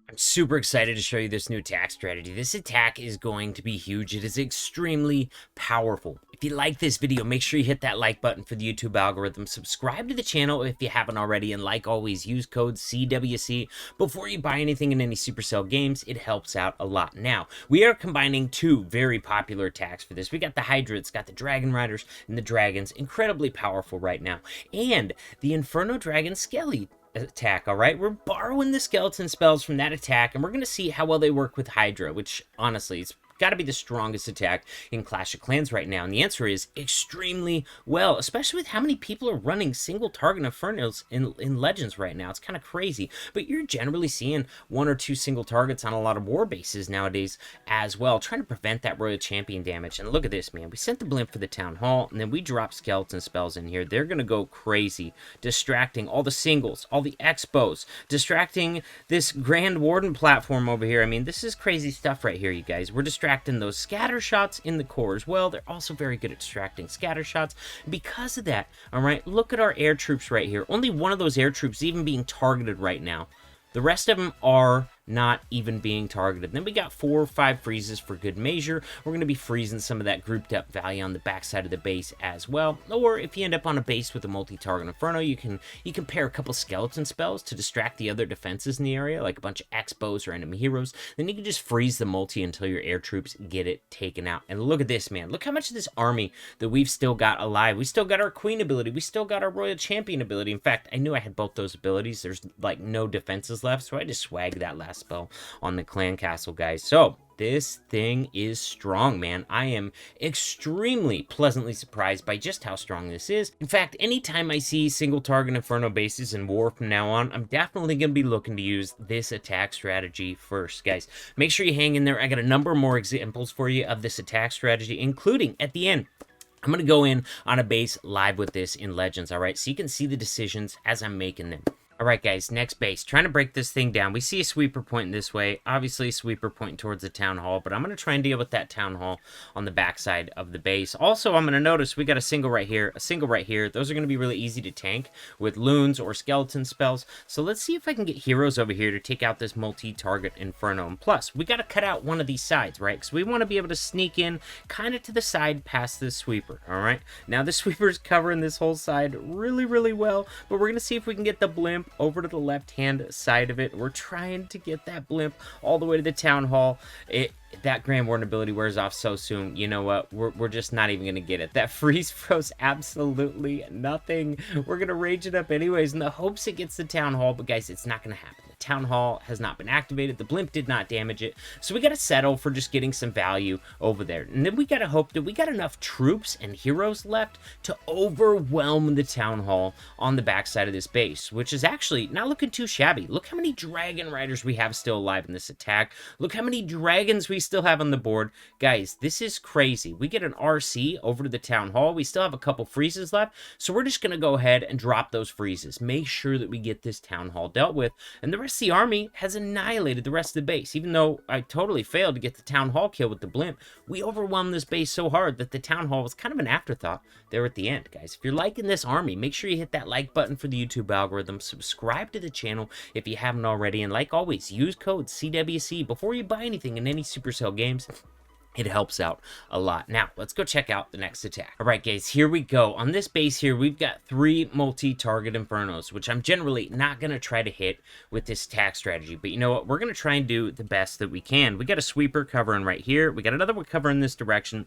I'm super excited to show you this new attack strategy. This attack is going to be huge. It is extremely powerful. If you like this video, make sure you hit that like button for the YouTube algorithm. Subscribe to the channel if you haven't already. And like always, use code CWC before you buy anything in any Supercell games. It helps out a lot. Now, we are combining two very popular attacks for this. We got the Hydra, it's got the Dragon Riders and the Dragons. Incredibly powerful right now. And the Inferno Dragon Skelly attack. All right, we're borrowing the skeleton spells from that attack, and we're going to see how well they work with Hydra, which honestly it's got to be the strongest attack in Clash of Clans right now. And the answer is extremely well, especially with how many people are running single target Infernos in Legends right now. It's kind of crazy, but you're generally seeing one or two single targets on a lot of war bases nowadays as well, trying to prevent that Royal Champion damage. And look at this, man. We sent the blimp for the Town Hall, and then we drop skeleton spells in here. They're going to go crazy, distracting all the singles, all the expos, distracting this Grand Warden platform over here. I mean, this is crazy stuff right here, you guys. We're distracting those scatter shots in the core as well. They're also very good at distracting scatter shots. Because of that, all right, look at our air troops right here. Only one of those air troops even being targeted right now. The rest of them are not even being targeted. Then we got 4 or 5 freezes for good measure. We're going to be freezing some of that grouped up value on the backside of the base as well. Or if you end up on a base with a multi-target Inferno, you can pair a couple skeleton spells to distract the other defenses in the area, like a bunch of expos or enemy heroes. Then you can just freeze the multi until your air troops get it taken out. And look at this, man. Look how much of this army that we've still got alive. We still got our Queen ability. We still got our Royal Champion ability. In fact, I knew I had both those abilities. There's like no defenses left, so I just swagged that last spell on the clan castle, guys. So this thing is strong, man. I am extremely pleasantly surprised by just how strong this is. In fact, anytime I see single target Inferno bases in war from now on, I'm definitely going to be looking to use this attack strategy first, guys. Make sure you hang in there. I got a number more examples for you of this attack strategy, including at the end. I'm going to go in on a base live with this in Legends, all right? So you can see the decisions as I'm making them. All right, guys, next base. Trying to break this thing down. We see a sweeper pointing this way. Obviously, a sweeper pointing towards the Town Hall, but I'm going to try and deal with that Town Hall on the backside of the base. Also, I'm going to notice we got a single right here, a single right here. Those are going to be really easy to tank with loons or skeleton spells. So let's see if I can get heroes over here to take out this multi-target Inferno. And plus, we got to cut out one of these sides, right? Because we want to be able to sneak in kind of to the side past this sweeper, all right? Now, the sweeper's covering this whole side really, really well, but we're going to see if we can get the blimp over to the left-hand side of it. We're trying to get that blimp all the way to the Town Hall. That Grand Warden ability wears off so soon. You know what? We're just not even going to get it. That freeze froze absolutely nothing. We're going to rage it up anyways in the hopes it gets the Town Hall. But guys, it's not going to happen. The Town Hall has not been activated. The blimp did not damage it. So we got to settle for just getting some value over there. And then we got to hope that we got enough troops and heroes left to overwhelm the Town Hall on the backside of this base, which is actually not looking too shabby. Look how many Dragon Riders we have still alive in this attack. Look how many dragons we still have on the board. Guys, this is crazy. We get an RC over to the Town Hall. We still have a couple freezes left, so we're just going to go ahead and drop those freezes. Make sure that we get this Town Hall dealt with, and the rest of the army has annihilated the rest of the base. Even though I totally failed to get the Town Hall kill with the blimp, we overwhelmed this base so hard that the Town Hall was kind of an afterthought there at the end, guys. If you're liking this army, make sure you hit that like button for the YouTube algorithm. Subscribe to the channel if you haven't already, and like always, use code CWC before you buy anything in any Supercell games. It helps out a lot. Now, let's go check out the next attack. All right, guys, here we go. On this base here, we've got 3 multi-target Infernos, which I'm generally not going to try to hit with this attack strategy. But you know what? We're going to try and do the best that we can. We got a sweeper covering right here. We got another one covering this direction.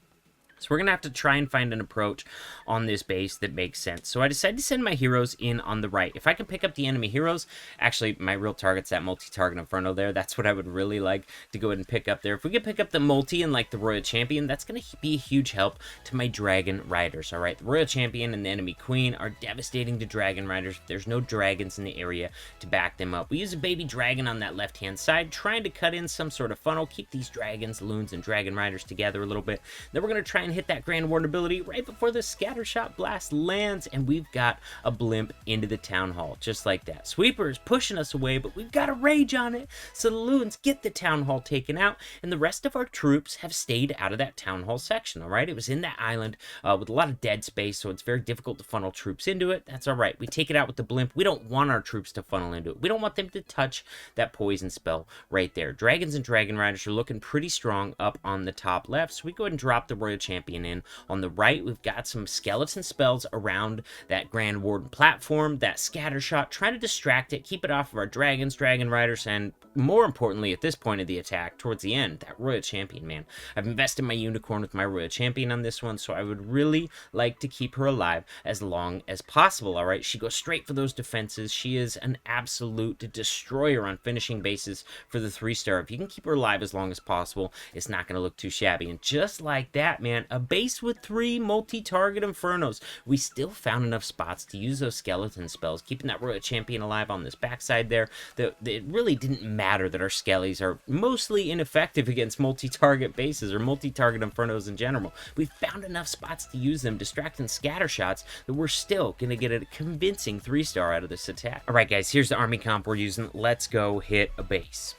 So we're going to have to try and find an approach on this base that makes sense. So I decided to send my heroes in on the right. If I can pick up the enemy heroes, actually my real target's that multi-target Inferno there. That's what I would really like to go ahead and pick up there. If we could pick up the multi and like the Royal Champion, that's going to be a huge help to my Dragon Riders. All right, the Royal Champion and the enemy Queen are devastating to Dragon Riders. There's no dragons in the area to back them up. We use a baby dragon on that left-hand side, trying to cut in some sort of funnel, keep these dragons, loons, and Dragon Riders together a little bit. Then we're going to try and and hit that Grand Warden ability right before the Scattershot Blast lands, and we've got a blimp into the Town Hall, just like that. Sweeper is pushing us away, but we've got a rage on it, so the Loons get the Town Hall taken out, and the rest of our troops have stayed out of that Town Hall section, all right? It was in that island with a lot of dead space, so it's very difficult to funnel troops into it. That's all right. We take it out with the blimp. We don't want our troops to funnel into it. We don't want them to touch that poison spell right there. Dragons and Dragon Riders are looking pretty strong up on the top left, so we go ahead and drop the Royal Champion in. On the right, we've got some skeleton spells around that Grand Warden platform, that Scattershot, trying to distract it, keep it off of our dragons, Dragon Riders, and more importantly, at this point of the attack, towards the end, that Royal Champion, man. I've invested my unicorn with my Royal Champion on this one, so I would really like to keep her alive as long as possible, all right? She goes straight for those defenses. She is an absolute destroyer on finishing bases for the 3-star. If you can keep her alive as long as possible, it's not going to look too shabby. And just like that, man, a base with 3 multi-target Infernos. We still found enough spots to use those skeleton spells, keeping that Royal Champion alive on this backside there. It really didn't matter that our Skellies are mostly ineffective against multi-target bases or multi-target Infernos in general. We found enough spots to use them, distracting scatter shots, that we're still going to get a convincing 3-star out of this attack. All right, guys, here's the army comp we're using. Let's go hit a base.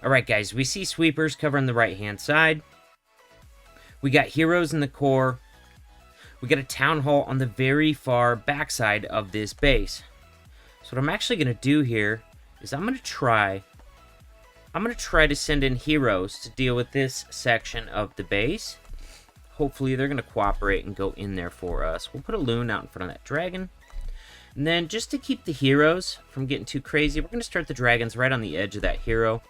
All right, guys, we see sweepers covering the right-hand side. We got heroes in the core. We got a town hall on the very far backside of this base. So what I'm actually going to do here is I'm going to try to send in heroes to deal with this section of the base. Hopefully they're going to cooperate and go in there for us. We'll put a loon out in front of that dragon. And then just to keep the heroes from getting too crazy, we're going to start the dragons right on the edge of that hero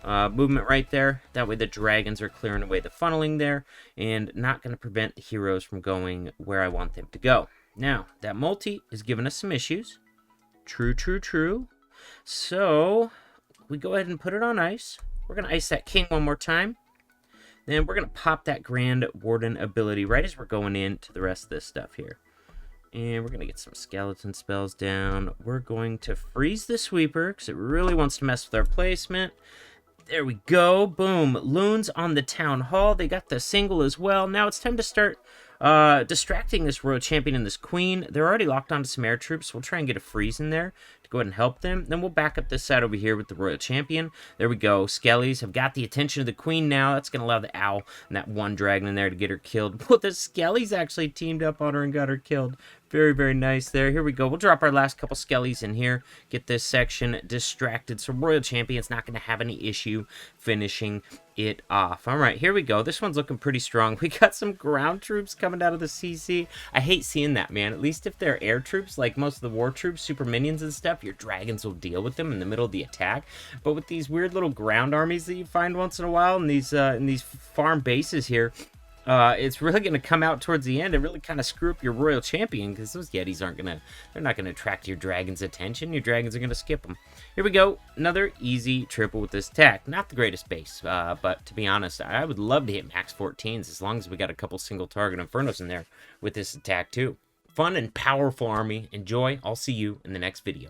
movement right there. That way the dragons are clearing away the funneling there and not going to prevent the heroes from going where I want them to go. Now, that multi is giving us some issues. True, true, true. So we go ahead and put it on ice. We're going to ice that king one more time. Then we're going to pop that Grand Warden ability right as we're going into the rest of this stuff here. And we're going to get some skeleton spells down. We're going to freeze the sweeper because it really wants to mess with our placement. There we go. Boom. Loons on the town hall. They got the single as well. Now it's time to start distracting this Royal Champion and this Queen. They're already locked onto some air troops. We'll try and get a freeze in there to go ahead and help them. Then we'll back up this side over here with the Royal Champion. There we go. Skellies have got the attention of the Queen now. That's going to allow the Owl and that one dragon in there to get her killed. But the Skellies actually teamed up on her and got her killed. Very, very nice there. Here we go. We'll drop our last couple Skellies in here. Get this section distracted. So Royal Champion's not going to have any issue finishing it off. All right, here we go. This one's looking pretty strong. We got some ground troops coming out of the CC. I hate seeing that, man. At least if they're air troops, like most of the war troops, super minions and stuff, your dragons will deal with them in the middle of the attack. But with these weird little ground armies that you find once in a while in these farm bases here, it's really going to come out towards the end and really kind of screw up your Royal Champion, because those Yetis they're not going to attract your dragon's attention. Your dragons are going to skip them. Here we go. Another easy triple with this attack. Not the greatest base, but to be honest, I would love to hit max 14s as long as we got a couple single target Infernos in there with this attack too. Fun and powerful army. Enjoy. I'll see you in the next video.